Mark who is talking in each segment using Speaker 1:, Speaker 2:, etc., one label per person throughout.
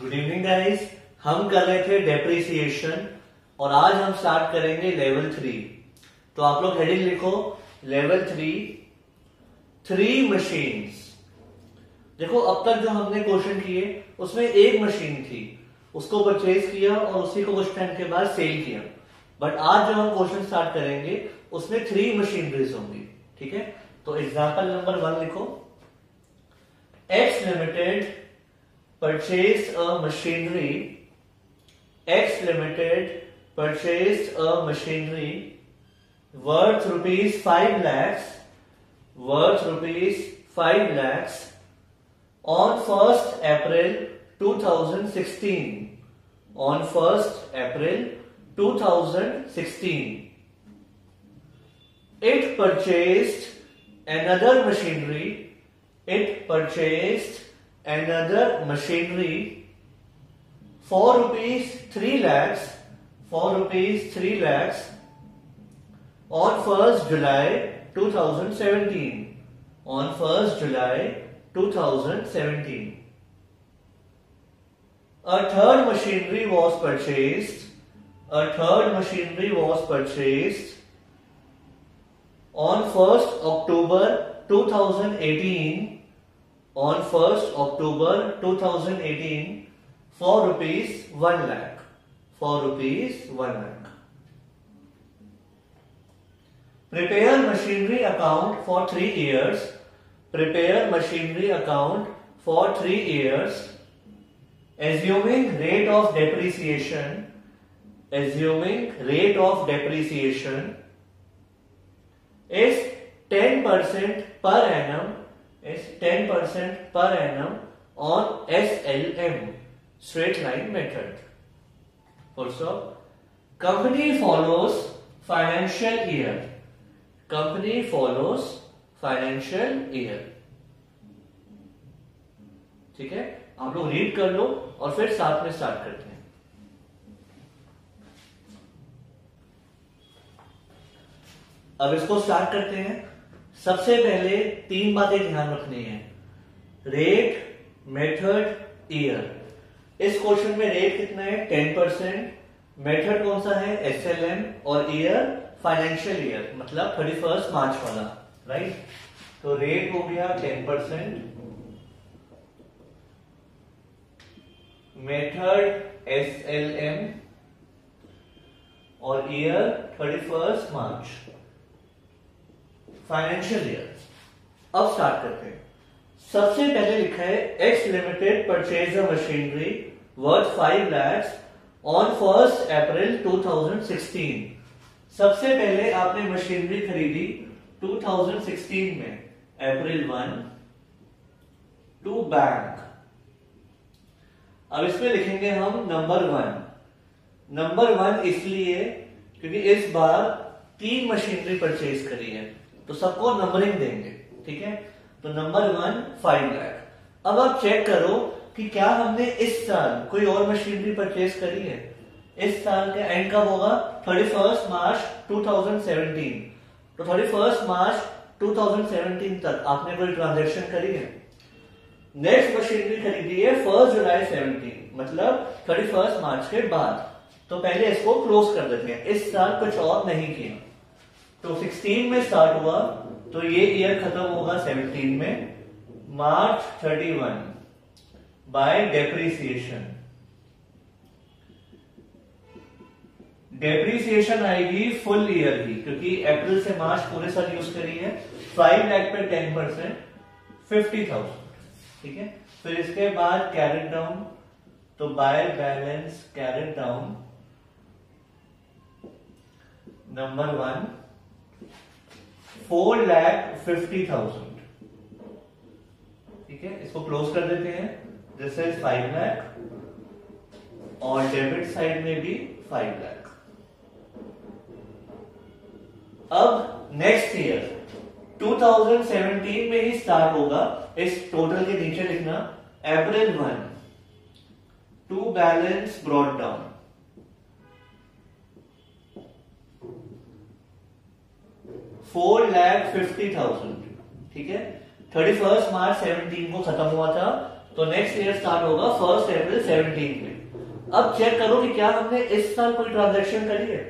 Speaker 1: Good evening guys. हम कर रहे थे डेप्रिसिएशन और आज हम स्टार्ट करेंगे लेवल 3। तो आप लोग हेडिंग लिखो लेवल 3 मशीन्स। देखो अब तक जो हमने क्वेश्चन किए उसमें एक मशीन थी, उसको परचेज किया और उसी को कुछ टाइम के बाद सेल किया। बट आज जो हम क्वेश्चन स्टार्ट करेंगे उसमें 3 मशीनरीज होंगी। ठीक है, तो एग्जांपल नंबर 1 लिखो। X limited purchased a machinery. X Limited purchased a machinery worth rupees 5 lakhs on 1st April 2016. On 1st April 2016. It purchased another machinery. Another machinery for rupees 3 lakhs on 1st July 2017. On 1st July 2017. A third machinery was purchased on 1st October 2018. On 1st October 2018 for rupees 1 lakh. Prepare machinery account for 3 years. Assuming rate of depreciation is 10% per annum. On SLM, straight line method. Also, company follows financial year. ठीक है, आप लोग read कर लो और फिर साथ में start करते हैं। अब इसको स्टार्ट करते हैं। सबसे पहले 3 बातें ध्यान रखनी है, रेट, मेथड, ईयर। इस क्वेश्चन में रेट कितना है 10%, मेथड कौन सा है SLM और ईयर फाइनेंशियल ईयर मतलब 31 मार्च वाला, राइट। तो रेट हो गया 10%, मेथड SLM और ईयर 31 मार्च फाइनेंशियल ईयर। अब स्टार्ट करते हैं। सबसे पहले लिखा है x limited purchase a machinery worth 5 lakhs on 1st April 2016। सबसे पहले आपने मशीनरी खरीदी 2016 में April 1 टू बैंक। अब इसमें लिखेंगे हम नंबर 1 इसलिए क्योंकि इस बार 3 मशीनरी परचेज करी है तो सबको नंबरिंग देंगे। ठीक है, तो नंबर 1 5 लाख। अब आप चेक करो कि क्या हमने इस साल कोई और मशीनरी परचेज करी है। इस साल का एंड कब होगा 31 मार्च 2017। तो 31 मार्च 2017 तक आपने कोई ट्रांजैक्शन करी है। नेक्स्ट मशीनरी खरीदी है 1 जुलाई 17 मतलब 31 मार्च के बाद। तो पहले इसको क्लोज कर देते हैं, इस साल कुछ और नहीं किया। तो 16 में स्टार्ट हुआ तो ये ईयर खत्म होगा 17 में मार्च 31 बाय डेप्रीसिएशन आएगी फुल ईयर की क्योंकि अप्रैल से मार्च पूरे साल यूज करी है। 5 लाख पे 10% 50,000। ठीक है, फिर इसके बाद कैरेट डाउन, तो by balance carried down number 1 4,50,000। ठीक है, इसको क्लोज कर देते हैं। दिस इज 5 लाख और डेबिट साइड में भी 5 लाख। अब नेक्स्ट ईयर 2017 में ही स्टार्ट होगा। इस टोटल के नीचे लिखना April 1 to balance brought down 4,50,000। ठीक है, 31 मार्च 17 को खत्म हुआ था तो नेक्स्ट ईयर स्टार्ट होगा 1 अप्रैल 17 में। अब चेक करो कि क्या हमने इस साल कोई ट्रांजैक्शन करी है।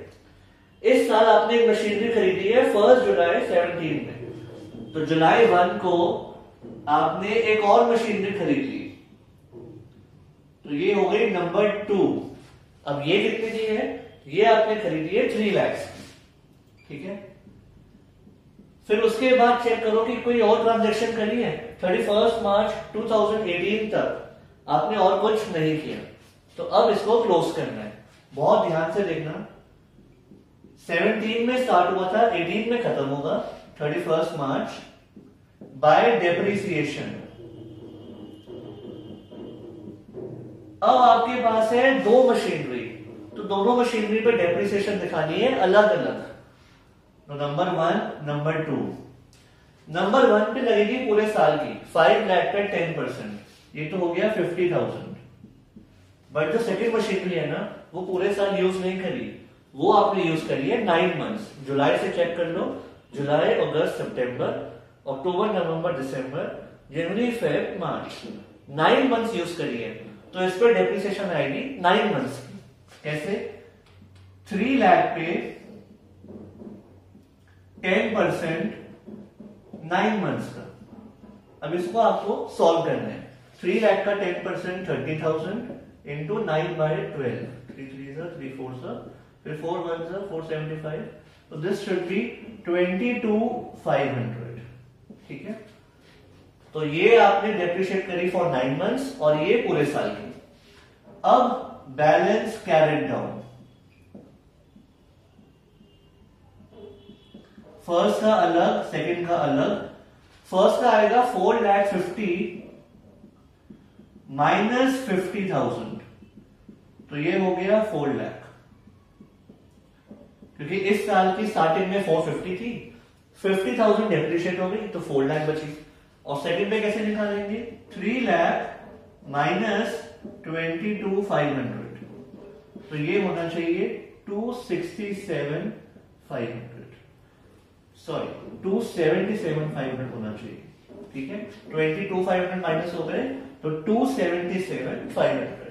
Speaker 1: इस साल आपने एक मशीनरी खरीदी है 1 जुलाई 17 में, तो जुलाई 1 को आपने एक और मशीनरी खरीद ली, तो ये हो गई नंबर 2। अब ये कितने की है? ये आपने खरीदी है 3 लाख, ठीक है। फिर उसके बाद चेक करो कि कोई और ट्रांजैक्शन करी है। 31 मार्च 2018 तक आपने और कुछ नहीं किया, तो अब इसको क्लोज करना है। बहुत ध्यान से देखना, 17 में स्टार्ट हुआ था, 18 में खत्म होगा, 31 मार्च बाय डेप्रिसिएशन। अब आपके पास है 2 मशीनरी, तो दोनों मशीनरी पे डेप्रिसिएशन दिखानी है अलग अलग। तो नंबर 1, नंबर 2। नंबर 1 पे लगेगी पूरे साल की 5 लाख का 10%, ये तो हो गया 50,000। बट जो सेकंड मशीनरी है ना, वो पूरे साल यूज नहीं करी, वो आपने यूज करी है 9 मंथ्स। जुलाई से चेक कर लो, जुलाई, अगस्त, सितंबर, अक्टूबर, नवंबर, दिसंबर, जनवरी, फेब, मार्च, 9 मंथ्स यूज करी है, तो इस पर डेप्रिसिएशन आएगी 9 मंथ्स की। कैसे? 3 लाख पे 10% 9 मंथ्स का। अब इसको आपको सॉल्व करना है। 3 लाख का 10% 30,000 इंटू 9 बाय 12, 3 3 3 4 फिर 4 1 475, तो दिस शुड बी 22,500, ठीक है। तो ये आपने डेप्रिशिएट करी फॉर 9 मंथ्स और ये पूरे साल की। अब बैलेंस कैरिड डाउन, फर्स्ट का अलग, सेकंड का अलग। फर्स्ट का आएगा 4,50,000 माइनस 50,000, तो ये हो गया 4 लाख, क्योंकि इस साल की स्टार्टिंग में 450 थी, 50,000 डेप्रिशिएट हो गई तो 4 लाख बची। और सेकंड पे कैसे निकालेंगे? 3 लाख माइनस 22,500, तो ये होना चाहिए 277,500 होना चाहिए, ठीक है। 22,500 माइनस हो गए तो 277,500।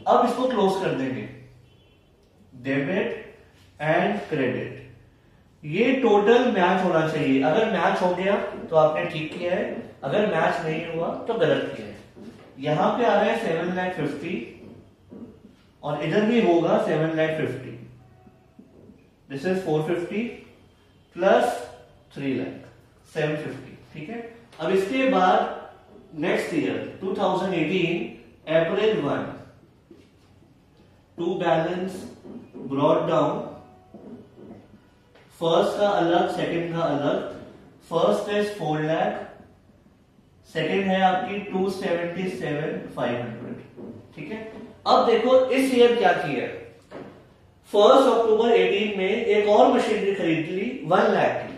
Speaker 1: अब इसको क्लोज कर देंगे, डेबिट एंड क्रेडिट। ये टोटल मैच होना चाहिए। अगर मैच हो गया तो आपने ठीक किया है, अगर मैच नहीं हुआ तो गलत किया है। यहां पे आ रहा है 7,50,000 और इधर भी होगा 7,50,000। दिस इज 450 प्लस 3 लाख 750, ठीक है। अब इसके बाद next year 2018 April 1 to balance brought down. First का अलग, सेकंड का अलग। फर्स्ट इज 4 लाख, सेकंड है आपकी 277,500, ठीक है। अब देखो इस ईयर क्या किया। 1 अक्टूबर 18 में एक और मशीनरी खरीद ली 1 लाख की।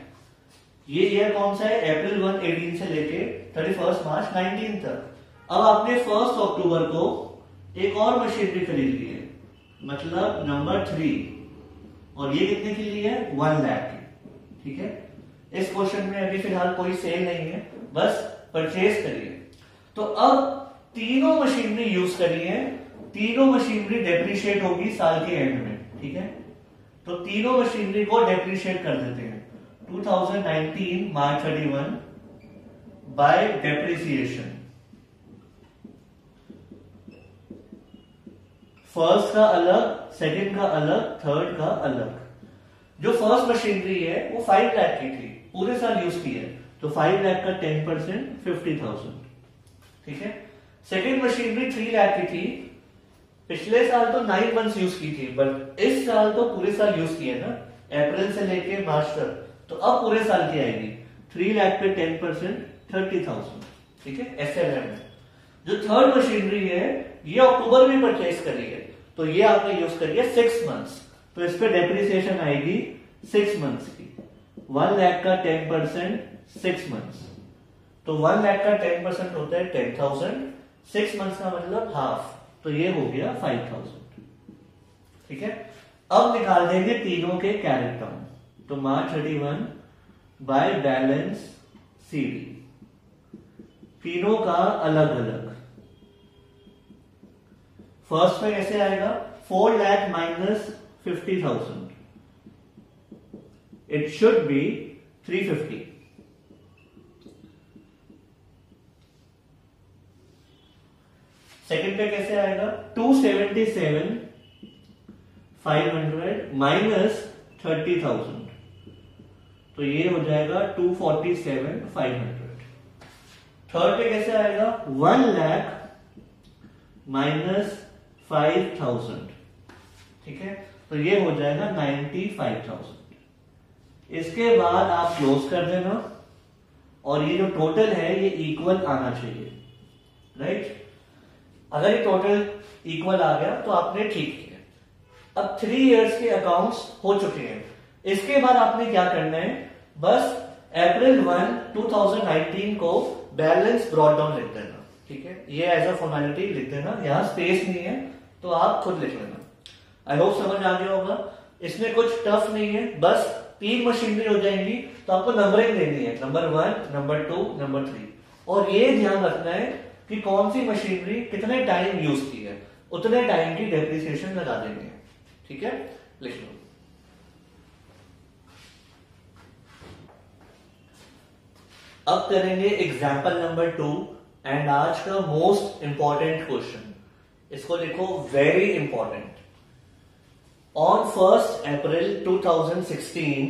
Speaker 1: ये ईयर कौन सा है? अप्रैल 1 18 से लेके 31 मार्च 19 तक। अब आपने 1 अक्टूबर को एक और मशीनरी खरीद ली है, मतलब नंबर 3, और ये कितने की ली है? 1 लाख की, ठीक है। इस क्वेश्चन में अभी फिलहाल कोई सेल नहीं है, बस परचेज करिए। तो अब तीनों मशीनरी यूज करी है, तीनों मशीनरी डेप्रिशिएट होगी साल के एंड में, ठीक है। तो तीनों मशीनरी को डेप्रिशिएट कर देते हैं 2019 मार्च 31 बाय डेप्रिसिएशन। फर्स्ट का अलग, सेकंड का अलग, थर्ड का अलग। जो फर्स्ट मशीनरी है वो 5 लाख की थी, पूरे साल यूज की है, तो 5 लाख का 10% 50,000, ठीक है। सेकंड मशीनरी 3 लाख की थी, पिछले साल तो 9 मंथ्स यूज की थी, बट इस साल तो पूरे साल यूज की है ना, अप्रैल से लेके मार्च तक, तो अब पूरे साल की आएगी 3 लाख पे 10% 30,000, ठीक है। SLM है। जो थर्ड मशीनरी है ये अक्टूबर में परचेज करी है, तो ये आपने यूज करी है 6 मंथ्स, तो इस पे डेप्रिसिएशन आएगी 6 मंथ्स की। 1 लाख का 10% 6 मंथ्स, तो 1 लाख का 10% होता है 10,000, 6 मंथ्स का मतलब हाफ, तो ये हो गया 5,000, ठीक है। अब निकाल देंगे तीनों के कैरेट डाउन, तो मार्च 31 बाय बैलेंस CD, तीनों का अलग अलग। फर्स्ट में कैसे आएगा 4 lakh minus 50,000, it should be 350। Second पे कैसे आएगा 277,500 माइनस 30,000, तो ये हो जाएगा 247,500। थर्ड पे कैसे आएगा 1 लाख माइनस 5,000, ठीक है, तो ये हो जाएगा 95,000। इसके बाद आप क्लोज कर देना और ये जो टोटल है ये इक्वल आना चाहिए, राइट। अगर ये टोटल इक्वल आ गया तो आपने ठीक किया। अब 3 इयर्स के अकाउंट्स हो चुके हैं। इसके बाद आपने क्या करना है, बस अप्रैल 1, 2019 को बैलेंस ब्रॉट डाउन लिख देना, ठीक है, ये एज अ फॉर्मेलिटी लिख देना, यहां स्पेस नहीं है तो आप खुद लिख लेना। आई होप समझ आ गया होगा। इसमें कुछ टफ नहीं है, बस 3 मशीनरी हो जाएंगी तो आपको नंबरिंग देनी है, नंबर 1, नंबर 2, नंबर 3, और ये ध्यान रखना है कि कौन सी मशीनरी कितने टाइम यूज की है, उतने टाइम की डेप्रिसिएशन लगा देनी है, ठीक है, लिख लो। अब करेंगे एग्जाम्पल नंबर 2 एंड आज का मोस्ट इंपॉर्टेंट क्वेश्चन, इसको लिखो very important. On 1st April 2016,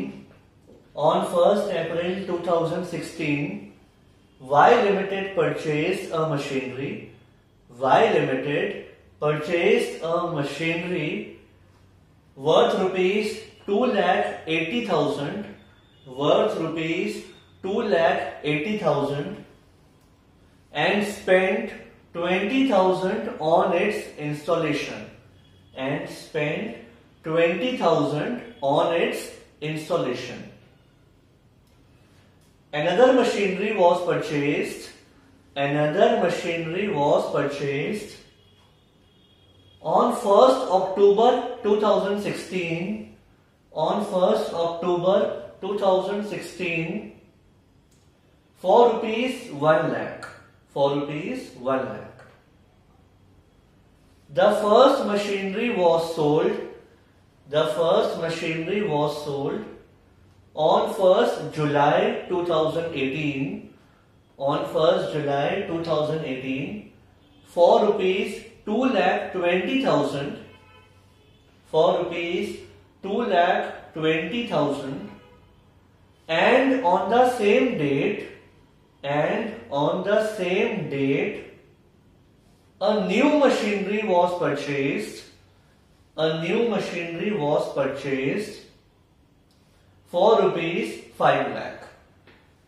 Speaker 1: Y Limited purchased a machinery. Y Limited purchased a machinery worth rupees 2,80,000, worth rupees 2,80,000, and spent 20,000 on its installation. And spent 20,000 on its installation. Another machinery was purchased. Another machinery was purchased on 1st October 2016. On 1st October 2016 for rupees 1 lakh. For rupees 1 lakh. The first machinery was sold. The first machinery was sold on 1st July 2018. On 1st July 2018 for rupees 2,20,000. For rupees 2,20,000, and on the same date. And on the same date, a new machinery was purchased. A new machinery was purchased for rupees 5 lakh.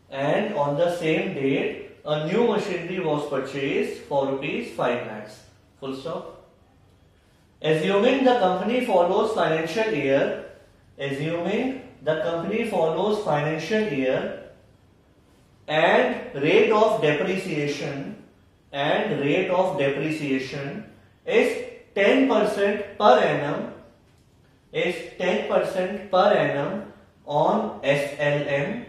Speaker 1: And on the same date, a new machinery was purchased for rupees 5 lakhs. Full stop. Assuming the company follows financial year, assuming the company follows financial year, and rate of depreciation is 10% per annum, is 10% per annum on SLM,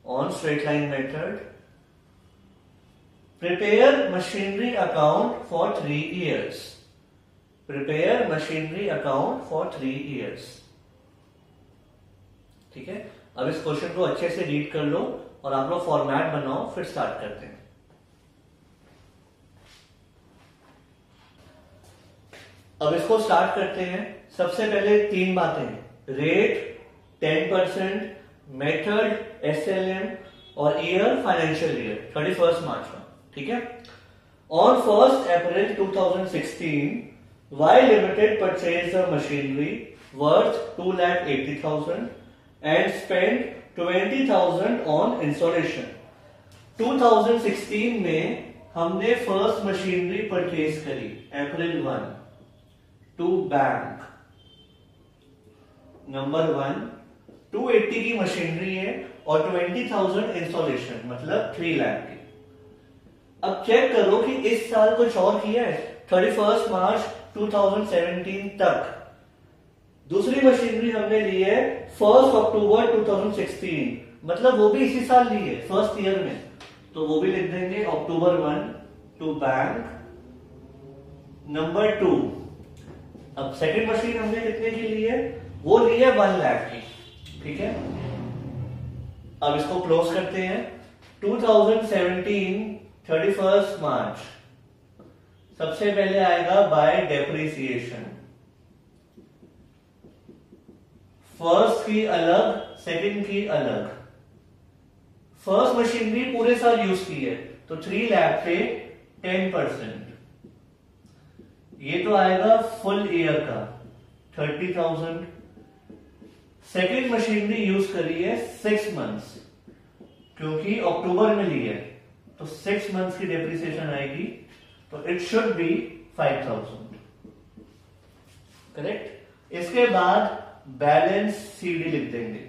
Speaker 1: on straight line method. Prepare machinery account for 3 years. Prepare machinery account for 3 years. ठीक है, अब इस question को अच्छे से read कर लो और आप लोग फॉर्मेट बनाओ, फिर स्टार्ट करते हैं। अब इसको स्टार्ट करते हैं। सबसे पहले 3 बातें, रेट 10%, मेथड SLM और ईयर फाइनेंशियल ईयर 31 मार्च का, ठीक है। On 1st April 2016, Y Limited purchased a machinery worth 2,80,000 and spent 20,000 on installation. 2016 में हमने फर्स्ट मशीनरी परचेज करी अप्रैल 1 टू बैंक। नंबर 1 280 की मशीनरी है और 20,000 इंस्टॉलेशन, मतलब 3 लाख की। अब चेक करो कि इस साल कुछ और किया है 31 मार्च 2017 तक। दूसरी मशीनरी हमने ली है 1 अक्टूबर 2016, मतलब वो भी इसी साल ली है फर्स्ट ईयर में, तो वो भी लिख देंगे अक्टूबर 1 टू बैंक। नंबर 2 अब सेकंड मशीन हमने कितने की ली है, वो ली है 1 लाख की, ठीक है। अब इसको क्लोज करते हैं। 2017 31 मार्च, सबसे पहले आएगा बाय डेप्रिसिएशन। फर्स्ट की अलग, सेकंड की अलग। फर्स्ट मशीनरी पूरे साल यूज की है तो 3 लाख पे 10%, ये तो आएगा फुल ईयर का 30,000। सेकेंड मशीनरी यूज करी है 6 मंथ्स, क्योंकि अक्टूबर में ली है तो 6 मंथ्स की डेप्रिसिएशन आएगी, तो इट शुड बी 5,000, करेक्ट। इसके बाद बैलेंस सीडी लिख देंगे,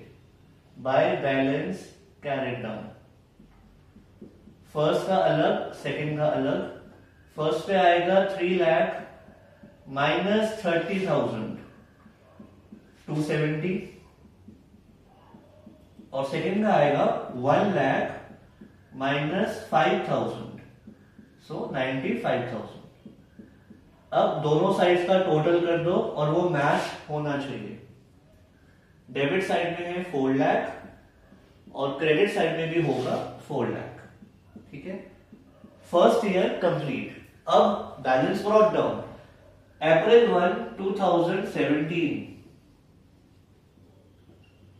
Speaker 1: by balance carried down. First का अलग, सेकंड का अलग। फर्स्ट पे आएगा 3 लाख माइनस 30,000 270, और सेकंड का आएगा 1 लाख माइनस 5,000 सो 95,000। अब दोनों साइड्स का टोटल कर दो और वो मैच होना चाहिए। डेबिट साइड में है 4 लाख और क्रेडिट साइड में भी होगा 4 लाख, ठीक है। First year complete. अब balance brought down April 1 2017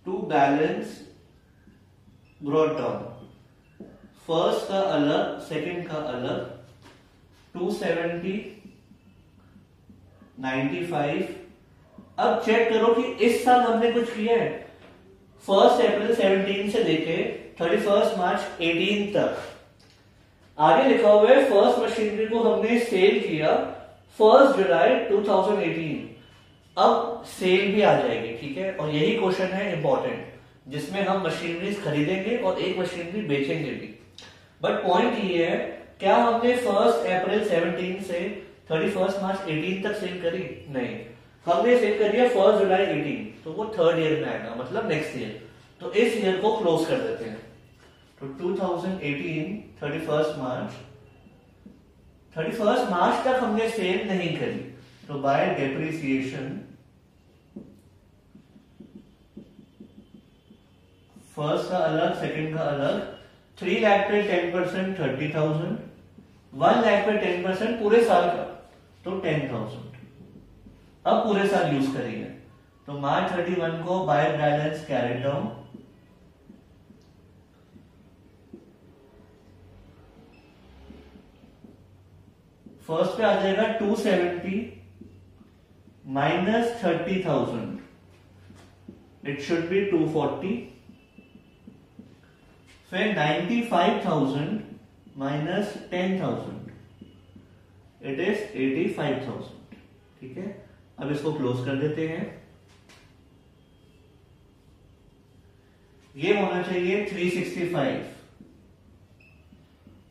Speaker 1: to balance brought down. First का अलग, सेकंड का अलग, 270 95। अब चेक करो कि इस साल हमने कुछ किया है। 1 अप्रैल 17 से लेके 31 मार्च 18 तक आगे लिखा हुआ है फर्स्ट मशीनरी को हमने सेल किया 1 जुलाई 2018। अब सेल भी आ जाएगी, ठीक है। और यही क्वेश्चन है इंपॉर्टेंट, जिसमें हम मशीनरीज खरीदेंगे और एक मशीनरी बेचेंगे भी। बट पॉइंट ये है, क्या हमने 1 अप्रैल 17 से 31 मार्च 18 तक सेल करी? नहीं, हमने सेल कर दिया 1 जुलाई 18, तो वो थर्ड ईयर में आएगा, मतलब नेक्स्ट ईयर। तो इस ईयर को क्लोज कर देते हैं। तो 2018 31 मार्च तक हमने सेल नहीं करी, तो बाय डेप्रिसिएशन फर्स्ट का अलग, सेकंड का अलग। 3 लाख पे 10% 30,000, 1 लाख पे 10% पूरे साल का तो 10,000। अब पूरे साल यूज करेंगे, तो मार्च 31 को by balance carried down. First पे आ जाएगा 270 माइनस 30,000, इट शुड बी 240। फिर 95,000 माइनस 10,000, इट इज 85,000, ठीक है। अब इसको क्लोज कर देते हैं। ये होना चाहिए 365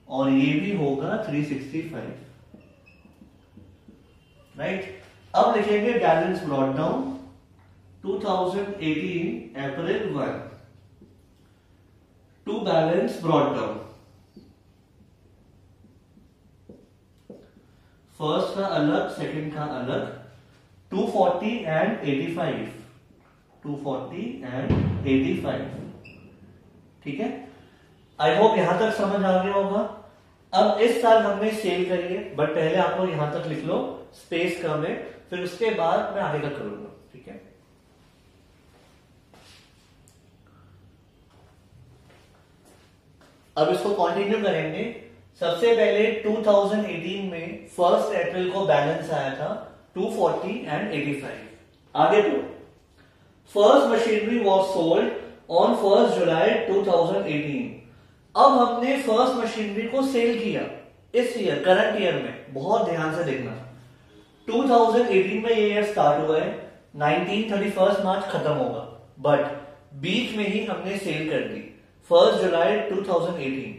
Speaker 1: और ये भी होगा 365, राइट। अब लिखेंगे balance brought down 2018 April 1 to balance brought down. First का अलग, सेकंड का अलग, 240 एंड 85, 240 एंड 85, ठीक है। आई होप यहां तक समझ आ गया होगा। अब इस साल हमने सेल करी है, बट पहले आप लोग यहां तक लिख लो, स्पेस कम है, फिर उसके बाद मैं आगे का करूंगा, ठीक है। अब इसको कंटिन्यू करेंगे। सबसे पहले 2018 में 1 अप्रैल को बैलेंस आया था 240 एंड 85। आगे तो first machinery was sold on 1 जुलाई 2018। अब हमने फर्स्ट मशीनरी को सेल किया इस ईयर, करंट ईयर में। बहुत ध्यान से देखना, 2018 में ये ईयर स्टार्ट हुआ है, 31 मार्च खत्म होगा, बट बीच में ही हमने सेल कर दी 1 जुलाई 2018,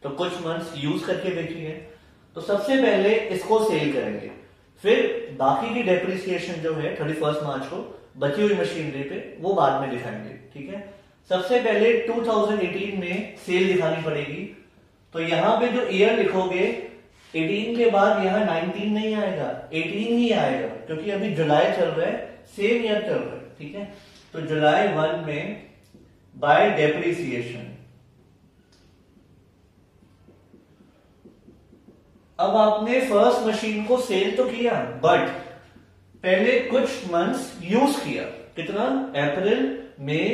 Speaker 1: तो कुछ मंथ्स यूज करके बेची है। तो सबसे पहले इसको सेल करेंगे, फिर बाकी की डेप्रिसिएशन जो है 31 मार्च को बची हुई मशीनरी पे, वो बाद में दिखाएंगे, ठीक है। सबसे पहले 2018 में सेल दिखानी पड़ेगी, तो यहां पे जो ईयर लिखोगे 18 के बाद यहाँ 19 नहीं आएगा, 18 ही आएगा, क्योंकि अभी जुलाई चल रहा है, सेम ईयर चल रहा है, ठीक है। तो जुलाई 1 में बाय डेप्रिसिएशन, अब आपने फर्स्ट मशीन को सेल तो किया, बट पहले कुछ मंथ्स यूज किया, कितना, अप्रैल मई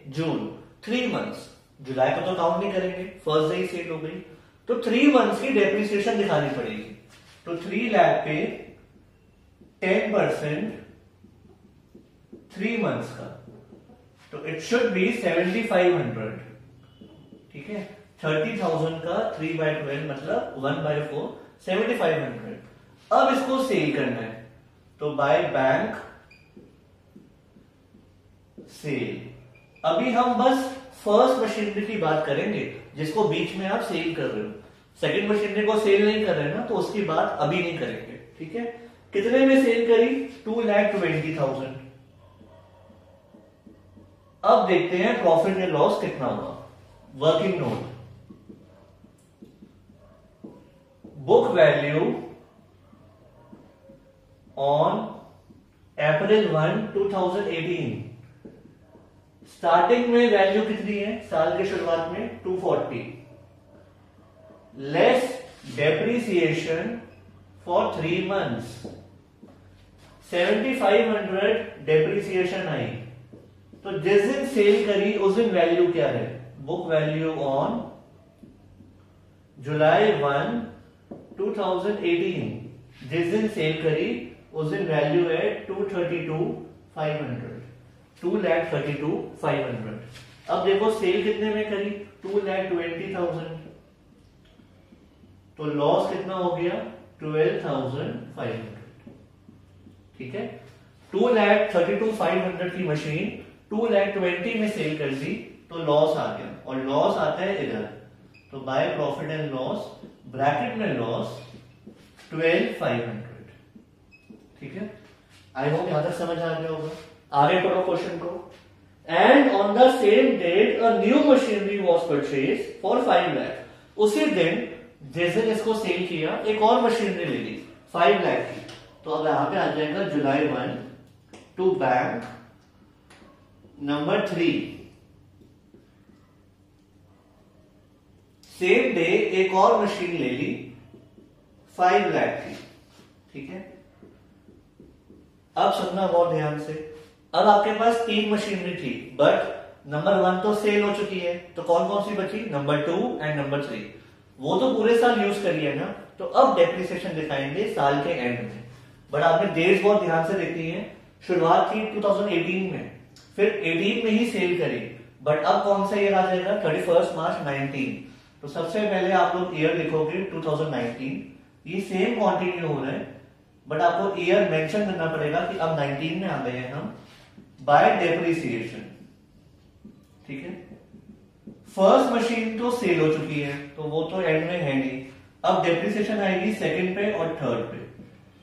Speaker 1: जून, 3 मंथ्स, जुलाई को तो काउंट नहीं करेंगे, फर्स्ट डे ही सेल हो गई, तो 3 मंथ्स की डेप्रिसिएशन दिखानी पड़ेगी। तो 3 लाख पे 10% 3 मंथ्स का, तो इट शुड बी 7500, ठीक है। 30,000 का 3/12 मतलब 1/4, 7500। अब इसको सेल करना है, तो बाय बैंक सेल। अभी हम बस फर्स्ट मशीनरी की बात करेंगे, जिसको बीच में आप सेल कर रहे हो। सेकंड मशीनरी को सेल नहीं कर रहे ना, तो उसकी बात अभी नहीं करेंगे, ठीक है। कितने में सेल करी, 2,20,000। अब देखते हैं प्रॉफिट या लॉस कितना हुआ। Working note, book value on April 1, 2018। Starting में वैल्यू कितनी है, साल के शुरुआत में 240, less depreciation for 3 months, 7500 depreciation आई। तो जिस दिन सेल करी उस दिन वैल्यू क्या है, बुक वैल्यू ऑन जुलाई 1, 2018, जिस दिन सेल करी उस दिन वैल्यू है 232,500, 2,32,500। अब देखो सेल कितने में करी, 2,20,000, तो लॉस कितना हो गया, 12,500, ठीक है। 2,32,500 की मशीन 2,20,000 में सेल कर दी, तो लॉस आ गया, और लॉस आता है इधर, तो by profit and loss, bracket में लॉस 12,500, ठीक है। आई होप यहां तक समझ आ गया होगा। आगे पढ़ो क्वेश्चन को। And on the same date a new machinery was purchase for 5 lakh. उसी दिन जिस दिन इसको सेल किया, एक और मशीनरी ले ली 5 लाख की। तो अब यहां पे आ जाएगा July 1 to bank number 3। Same day एक और मशीन ले ली 5 लाख की, ठीक है। अब सुनना बहुत ध्यान से। अब आपके पास 3 मशीनरी थी, बट नंबर 1 तो सेल हो चुकी है, तो कौन कौन सी बची, नंबर 2 एंड नंबर 3। वो तो पूरे साल यूज करी है ना, तो अब डेप्रिसिएशन दिखाएंगे साल के एंड में। बट आपने डेट्स बहुत ध्यान से देखी है, शुरुआत थी 2018 में, फिर 18 में ही सेल करी, बट अब कौन सा ईयर आ जाएगा, 31 मार्च 19। तो सबसे पहले आप लोग ईयर लिखोगे 2019, ये सेम कंटिन्यू हो रहा है, बट आपको ईयर मेंशन करना पड़ेगा कि अब 19 में आ गए हैं हम, बाय डेप्रिसिएशन, ठीक है। फर्स्ट मशीन तो सेल हो चुकी है, तो वो तो एंड में है नहीं। अब डेप्रिसिएशन आएगी सेकंड पे और थर्ड पे,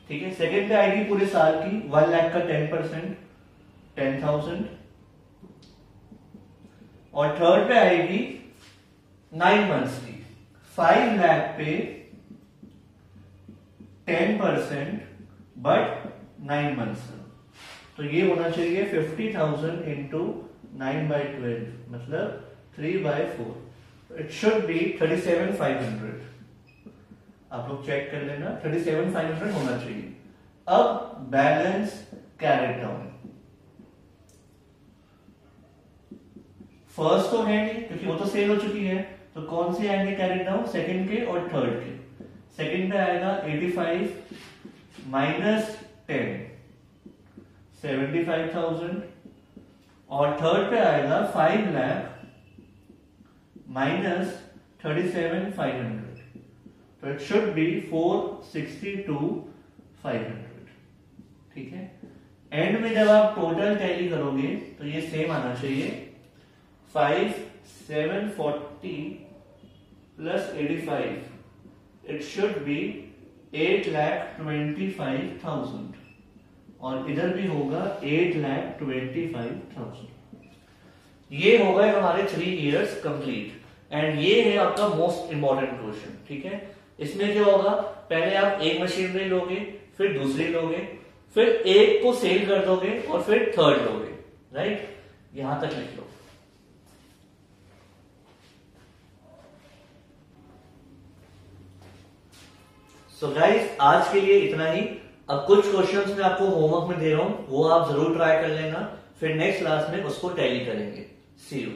Speaker 1: ठीक है। सेकंड पे आएगी पूरे साल की, 1 लाख का 10%, 10,000, और थर्ड पे आएगी 9 मंथ्स की, 5 लाख पे 10%, बट 9 मंथ्स का। तो ये होना चाहिए 50,000 इंटू 9/12, मतलब 3/4। It should be 37,500। आप लोग चेक कर लेना, 37,500 होना चाहिए। अब बैलेंस कैरेट डाउन, फर्स्ट तो है नहीं क्योंकि वो तो सेल हो चुकी है, तो कौन सी आएंगे कैरेट डाउन, सेकंड के और थर्ड के। सेकंड पे आएगा 85 माइनस 10, 75,000, और थर्ड पे आएगा 5 लाख माइनस 37,500, तो इट शुड बी 462,500, ठीक है। एंड में जब आप टोटल टैली करोगे तो ये सेम आना चाहिए, 5,740 प्लस 85, इट शुड बी 8,25,000, और इधर भी होगा 8,25,000। ये हो गए हमारे 3 इयर्स कंप्लीट, एंड ये है आपका मोस्ट इंपॉर्टेंट क्वेश्चन, ठीक है। इसमें क्या होगा, पहले आप एक मशीनरी लोगे, फिर दूसरी लोगे, फिर एक को सेल कर दोगे और फिर थर्ड लोगे, राइट। यहां तक लिख लो। सो गाइस, आज के लिए इतना ही। अब कुछ क्वेश्चंस मैं आपको होमवर्क में दे रहा हूं, वो आप जरूर ट्राई कर लेना, फिर नेक्स्ट क्लास में उसको टैली करेंगे। सी यू।